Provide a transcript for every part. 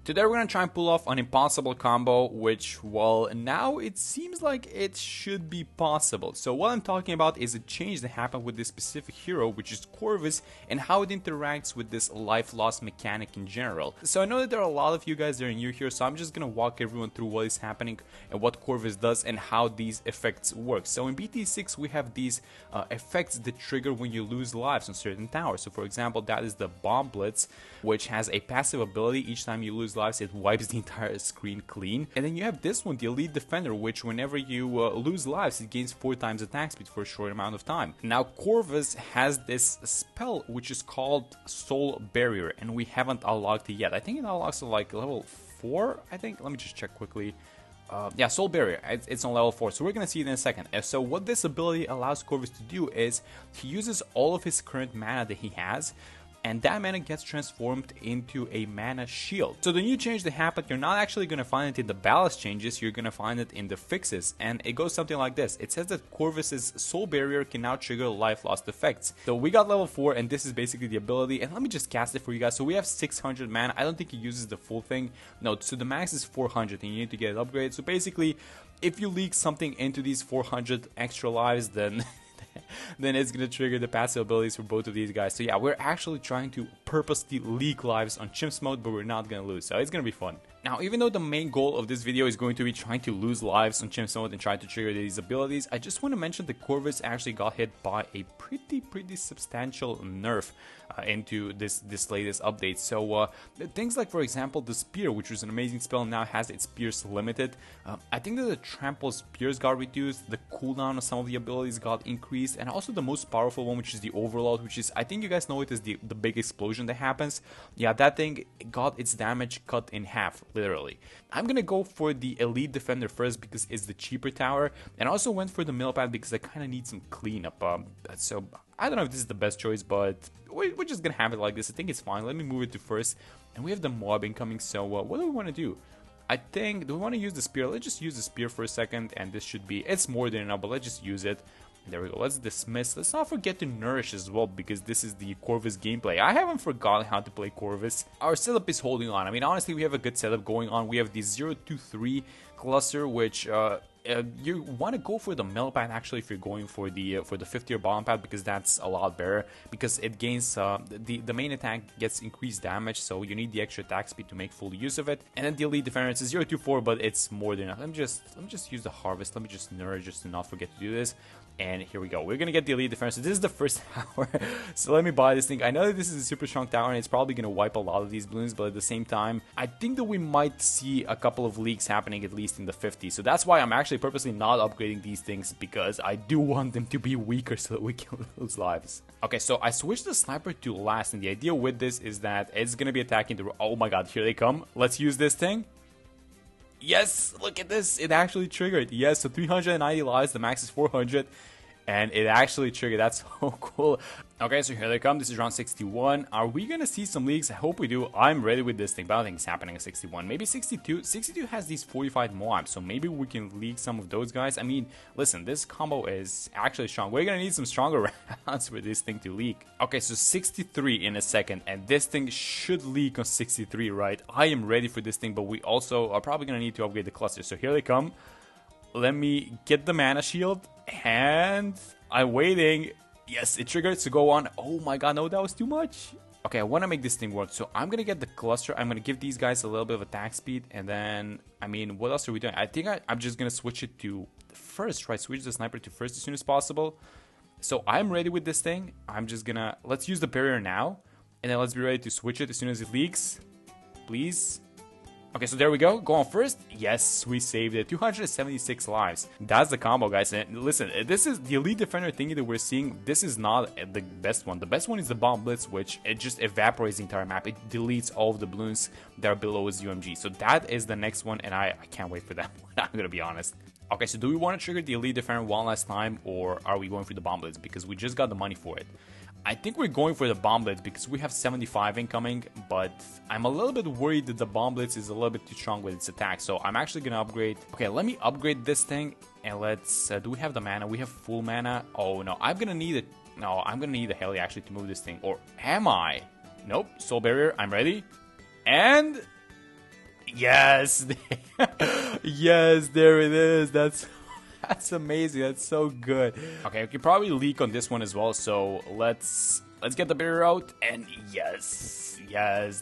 Today we're gonna try and pull off an impossible combo, which, well, now it seems like it should be possible. So what I'm talking about is a change that happened with this specific hero, which is Corvus, and how it interacts with this life loss mechanic in general. So I know that there are a lot of you guys that are new here, so I'm just gonna walk everyone through what is happening and what Corvus does and how these effects work. So in BT6 we have these effects that trigger when you lose lives on certain towers. So for example, that is the Bomb Blitz, which has a passive ability. Each time you lose lives, it wipes the entire screen clean. And then you have this one, the Elite Defender, which whenever you lose lives, it gains 4 times attack speed for a short amount of time. Now Corvus has this spell which is called Soul Barrier, and we haven't unlocked it yet. I think it unlocks at like level 4, I think. Let me just check quickly. Yeah, Soul Barrier, it's on level 4, so we're gonna see it in a second. So what this ability allows Corvus to do is he uses all of his current mana that he has, and that mana gets transformed into a mana shield. So the new change that happened, you're not actually going to find it in the ballast changes, you're going to find it in the fixes, and it goes something like this. It says that Corvus's Soul Barrier can now trigger life lost effects. So we got level 4, and this is basically the ability, and let me just cast it for you guys. So we have 600 mana. I don't think he uses the full thing. No, so the max is 400, and you need to get it upgraded. So basically, if you leak something into these 400 extra lives, then then it's gonna trigger the passive abilities for both of these guys. So yeah, we're actually trying to purposely leak lives on Chimps Mode, but we're not gonna lose, so it's gonna be fun. Now, even though the main goal of this video is going to be trying to lose lives on Chimps Mode and try to trigger these abilities, I just want to mention that Corvus actually got hit by a pretty substantial nerf into this latest update. So things like, for example, the Spear, which was an amazing spell, now has its Spears limited. I think that the Trample Spears got reduced, the cooldown of some of the abilities got increased, and also the most powerful one, which is the Overload, which is, I think you guys know it as the big explosion that happens. Yeah, that thing got its damage cut in half, literally. I'm gonna go for the Elite Defender first because it's the cheaper tower, and I also went for the Millipede because I kind of need some cleanup. So I don't know if this is the best choice, but we're just gonna have it like this. I think it's fine. Let me move it to first, and we have the mob incoming. So what do we want to do? I think, do we want to use the Spear? Let's just use the Spear for a second, and this should be, it's more than enough, but let's just use it. There we go. Let's dismiss. Let's not forget to nourish as well, because this is the Corvus gameplay. I haven't forgotten how to play Corvus. Our setup is holding on. I mean, honestly, we have a good setup going on. We have the 0-2-3 cluster, which you want to go for the Millipede actually if you're going for the 5th tier bomb pad, because that's a lot better, because it gains the main attack gets increased damage, so you need the extra attack speed to make full use of it. And then the Elite Defender, it's a 0-2-4, but it's more than enough. Let me just use the Harvest. Let me just nourish just to not forget to do this. And here we go. We're gonna get the Elite Defender. So this is the first tower. So let me buy this thing. I know that this is a super strong tower and it's probably gonna wipe a lot of these balloons, but at the same time, I think that we might see a couple of leaks happening at least in the 50s. So that's why I'm actually purposely not upgrading these things, because I do want them to be weaker so that we can lose lives. Okay, so I switched the sniper to last, and the idea with this is that it's gonna be attacking the... Oh my god, here they come. Let's use this thing. Yes, look at this. It actually triggered. Yes, so 390 lives. The max is 400. And it actually triggered. That's so cool. Okay, so here they come. This is round 61. Are we gonna see some leaks? I hope we do. I'm ready with this thing, but I don't think it's happening at 61. Maybe 62. 62 has these 45 Moabs, so maybe we can leak some of those guys. I mean, listen, this combo is actually strong. We're gonna need some stronger rounds for this thing to leak. Okay, so 63 in a second, and this thing should leak on 63, right? I am ready for this thing, but we also are probably gonna need to upgrade the cluster. So here they come. Let me get the mana shield, and I'm waiting. Yes, it triggered to go on. Oh my god, no, that was too much. Okay, I want to make this thing work, so I'm gonna get the cluster. I'm gonna give these guys a little bit of attack speed, and then, I mean, what else are we doing? I think I'm just gonna switch it to first, right? Switch the sniper to first as soon as possible. So I'm ready with this thing. I'm just gonna, let's use the barrier now, and then let's be ready to switch it as soon as it leaks. Please. Okay, so there we go. Go on first. Yes, we saved it. 276 lives. That's the combo, guys. And listen, this is the Elite Defender thingy that we're seeing. This is not the best one. The best one is the Bomb Blitz, which it just evaporates the entire map. It deletes all of the balloons that are below his UMG. So that is the next one, and I can't wait for that one. I'm gonna be honest. Okay, so do we want to trigger the Elite Defender one last time, or are we going for the Bomb Blitz? Because we just got the money for it. I think we're going for the Bomb Blitz because we have 75 incoming, but I'm a little bit worried that the Bomb Blitz is a little bit too strong with its attack, so I'm actually gonna upgrade. Okay, let me upgrade this thing, and let's, do we have the mana? We have full mana. Oh no, I'm gonna need it. No, I'm gonna need a heli actually to move this thing, or am I? Nope, Soul Barrier, I'm ready. And Yes. Yes, there it is. That's amazing. That's so good. Okay, we can probably leak on this one as well. So let's get the barrier out. And yes,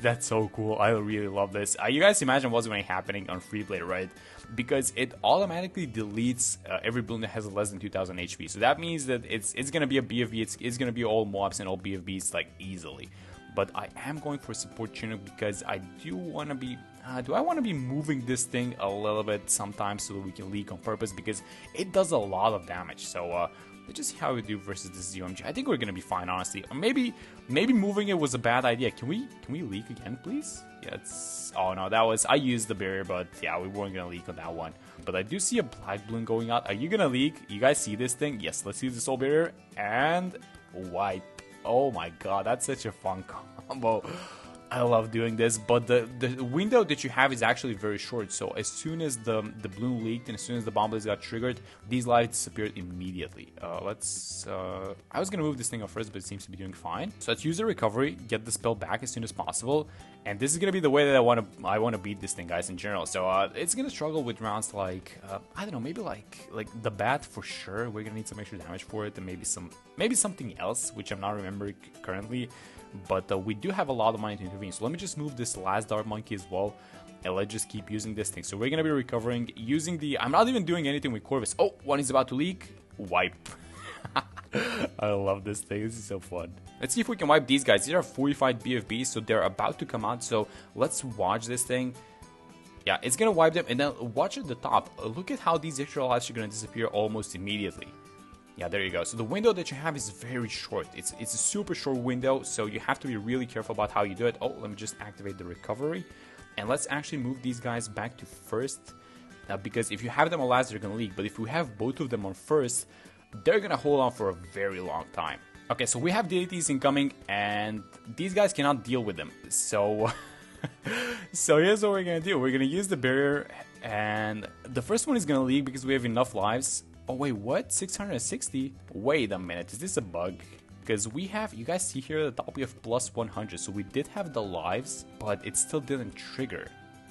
that's so cool. I really love this. You guys imagine what's going to be happening on Freeblade, right? Because it automatically deletes every balloon that has less than 2000 HP. So that means that it's going to be a BFB. It's going to be all mobs and all BFBs like easily. But I am going for support Chinook because I do want to be. Do I want to be moving this thing a little bit sometimes so that we can leak on purpose, because it does a lot of damage. So let's just see how we do versus this ZOMG. I think we're gonna be fine, honestly. Or maybe moving it was a bad idea. Can we leak again, please? Yeah, it's. Oh no, that was. I used the barrier, but yeah, we weren't gonna leak on that one. But I do see a black balloon going out. Are you gonna leak? You guys see this thing? Yes. Let's use the soul barrier and wipe. Oh my god, that's such a fun combo. I love doing this, but the window that you have is actually very short. So as soon as the balloon leaked and as soon as the bomb blitz got triggered, these lives disappeared immediately. I was gonna move this thing off first, but it seems to be doing fine. So let's use the recovery, get the spell back as soon as possible, and this is gonna be the way that I want to beat this thing, guys, in general. So it's gonna struggle with rounds like I don't know, maybe like the bat for sure. We're gonna need some extra damage for it, and maybe something else, which I'm not remembering currently. But we do have a lot of money to intervene. So let me just move this last dart monkey as well. And let's just keep using this thing. So we're going to be recovering using the... I'm not even doing anything with Corvus. Oh, one is about to leak. Wipe. I love this thing. This is so fun. Let's see if we can wipe these guys. These are 45 BFBs, so they're about to come out. So let's watch this thing. Yeah, it's going to wipe them. And then watch at the top. Look at how these extra lives are going to disappear almost immediately. Yeah, there you go. So the window that you have is very short. It's a super short window, so you have to be really careful about how you do it. Oh, let me just activate the recovery. And let's actually move these guys back to first. Because if you have them on last, they're going to leak. But if we have both of them on first, they're going to hold on for a very long time. Okay, so we have DDTs incoming, and these guys cannot deal with them. So, so here's what we're going to do. We're going to use the barrier, and the first one is going to leak because we have enough lives. Oh wait, what? 660? Wait a minute, is this a bug? Because we have, you guys see here at the top we have plus 100, so we did have the lives, but it still didn't trigger.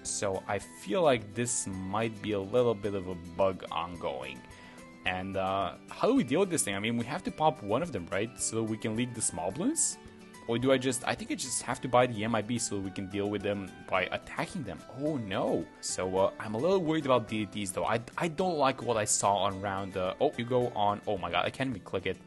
So I feel like this might be a little bit of a bug ongoing. And how do we deal with this thing? I mean, we have to pop one of them, right? So we can leak the small balloons? Or do I think I just have to buy the MIB so we can deal with them by attacking them. Oh no. So I'm a little worried about DDTs though. I don't like what I saw on round, oh, you go on, oh my god, I can't even click it.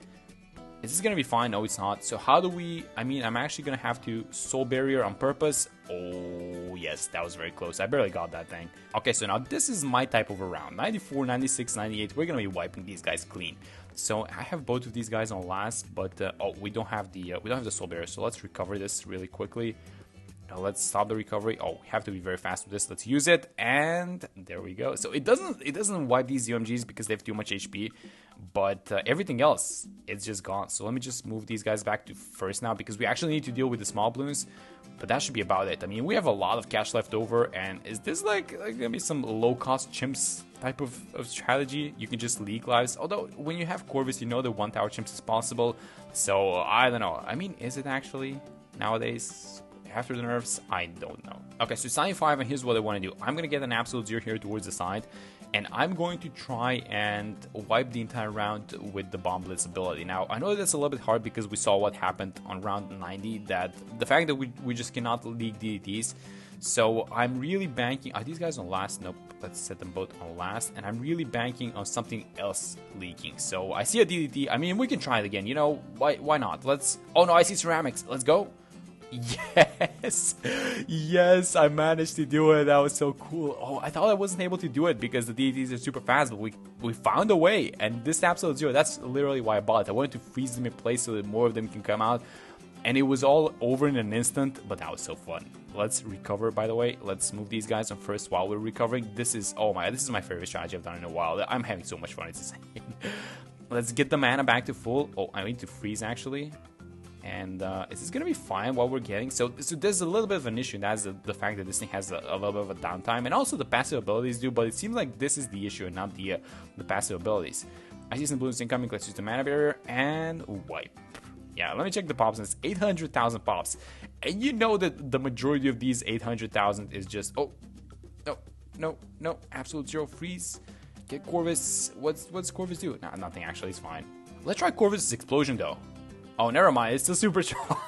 Is this gonna be fine? No, it's not. So how do we, I mean, I'm actually gonna have to soul barrier on purpose. Oh yes, that was very close. I barely got that thing. Okay, so now this is my type of a round. 94, 96, 98, we're gonna be wiping these guys clean. So I have both of these guys on last, but oh, we don't have the soul barrier. So let's recover this really quickly. Now let's stop the recovery. Oh, we have to be very fast with this. Let's use it, and there we go. So it doesn't wipe these UMGs because they have too much HP, but everything else, it's just gone. So let me just move these guys back to first now because we actually need to deal with the small balloons. But that should be about it. I mean, we have a lot of cash left over, and is this like gonna be some low-cost chimps type of strategy? You can just leak lives. Although when you have Corvus, you know that one tower chimps is possible. So I don't know. I mean, is it actually nowadays? After the nerfs, I don't know. Okay, so it's 95, and here's what I want to do. I'm going to get an absolute zero here towards the side, and I'm going to try and wipe the entire round with the bomb blitz ability. Now, I know that's a little bit hard because we saw what happened on round 90, that the fact that we just cannot leak DDTs. So I'm really banking. Are these guys on last? Nope. Let's set them both on last. And I'm really banking on something else leaking. So I see a DDT. I mean, we can try it again. You know, why not? Let's... Oh no, I see ceramics. Let's go. Yes, yes, I managed to do it. That was so cool. Oh, I thought I wasn't able to do it because the DDTs are super fast, but we found a way. And this absolute zero, that's literally why I bought it. I wanted to freeze them in place so that more of them can come out. And it was all over in an instant, but that was so fun. Let's recover, by the way. Let's move these guys on first while we're recovering. This is, oh my, this is my favorite strategy I've done in a while. I'm having so much fun, it's insane. Let's get the mana back to full. Oh, I need to freeze actually. And is this gonna be fine while we're getting? So there's a little bit of an issue. That's the fact that this thing has a little bit of a downtime, and also the passive abilities do. But it seems like this is the issue and not the passive abilities. I see some balloons incoming. Let's use the mana barrier and wipe. Yeah, let me check the pops. It's 800,000 pops, and you know that the majority of these 800,000 is just No, no, no. Absolute zero. Freeze. Get Corvus. What's Corvus do? Nah, nothing actually. It's fine. Let's try Corvus' explosion though. Oh, never mind. It's still super strong.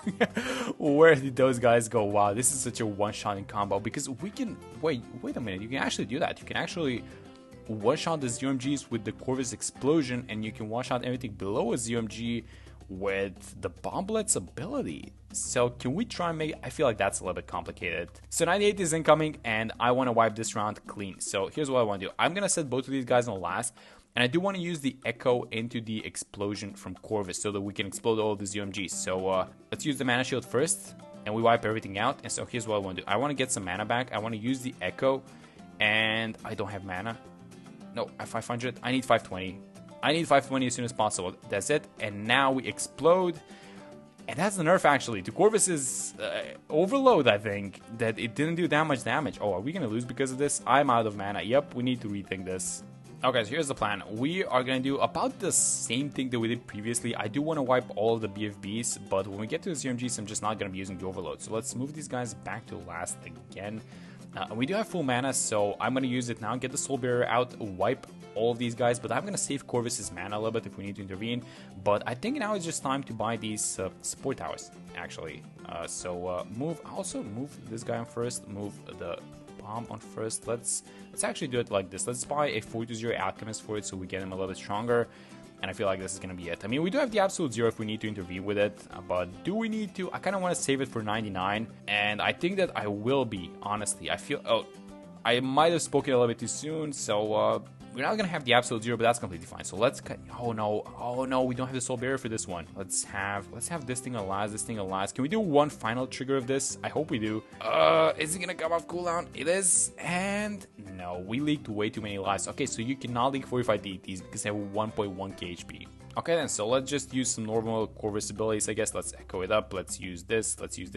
Where did those guys go? Wow, this is such a one-shot in combo because we can... Wait a minute. You can actually do that. You can actually one-shot the ZMGs with the Corvus explosion, and you can one-shot everything below a ZMG with the Bomb Blitz ability. So can we try and make... I feel like that's a little bit complicated. So 98 is incoming, and I want to wipe this round clean. So here's what I want to do. I'm going to set both of these guys on last. And I do want to use the Echo into the explosion from Corvus so that we can explode all of the ZMGs. So let's use the mana shield first, and we wipe everything out. And so here's what I want to do. I want to get some mana back. I want to use the Echo, and I don't have mana. No, I have 500. I need 520. I need 520 as soon as possible. That's it. And now we explode. And that's the nerf actually. To Corvus's overload, I think, that it didn't do that much damage. Oh, are we going to lose because of this? I'm out of mana. Yep, we need to rethink this. Okay, so here's the plan. We are going to do about the same thing that we did previously. I do want to wipe all of the BFBs, but when we get to the ZMGs, I'm just not going to be using the overload. So let's move these guys back to last again. We do have full mana, so I'm going to use it now, get the Soul Barrier out, wipe all of these guys, but I'm going to save Corvus's mana a little bit if we need to intervene. But I think now it's just time to buy these support towers, actually. Also move this guy on first, move the bomb on first. Let's actually do it like this. Let's buy a 4-0 Alchemist for it so we get him a little bit stronger. And I feel like this is going to be it. I mean, we do have the absolute zero if we need to intervene with it, but do we need to? I kind of want to save it for 99, and I think that I will be, honestly. I feel, I might have spoken a little bit too soon, so we're not going to have the absolute zero, but that's completely fine. So let's cut, oh no, we don't have the Soul Barrier for this one. Let's have this thing on last, Can we do one final trigger of this? I hope we do. Is it going to come off cooldown? It is, and no, we leaked way too many lives. Okay, so you cannot leak 45 DTs because they have 1.1k HP. Okay then, so let's just use some normal Corvus abilities, I guess. Let's echo it up, let's use this, let's use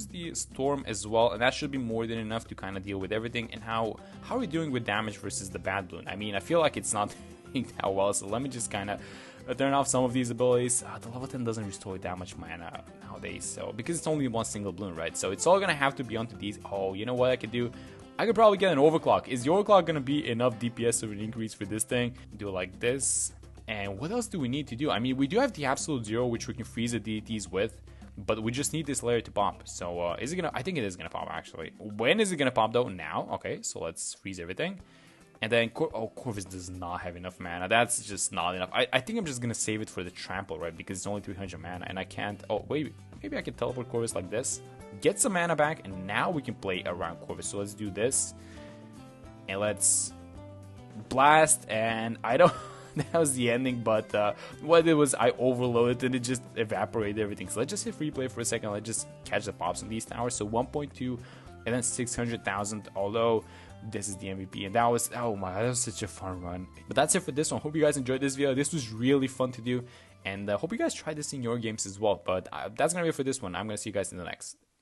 the Storm as well, and that should be more than enough to kind of deal with everything. And how are we doing with damage versus the Bad Bloon? I mean, I feel like it's not doing that well, so let me just kind of turn off some of these abilities. The level 10 doesn't restore that much mana nowadays, so because it's only one single Bloon, right? So it's all gonna have to be onto these. Oh, you know what I could do? I could probably get an overclock. Is the overclock gonna be enough DPS of an increase for this thing? Do it like this. And what else do we need to do? I mean, we do have the absolute zero, which we can freeze the DTs with, but we just need this layer to pop. So is it gonna? I think it is gonna pop actually. When is it gonna pop though? Now. Okay, so let's freeze everything. And then Corvus does not have enough mana. That's just not enough. I think I'm just gonna save it for the trample, right? Because it's only 300 mana, and I can't. Oh wait, maybe I can teleport Corvus like this, get some mana back, and now we can play around Corvus. So let's do this, and let's blast. And I don't. That was the ending, but what it was, I overloaded and it just evaporated everything. So let's just hit replay for a second. Let's just catch the pops on these towers. So 1.2 and then 600,000. Although this is the MVP, and that was, oh my, that was such a fun run. But that's it for this one. Hope you guys enjoyed this video. This was really fun to do, and hope you guys try this in your games as well. But that's gonna be it for this one. I'm gonna see you guys in the next.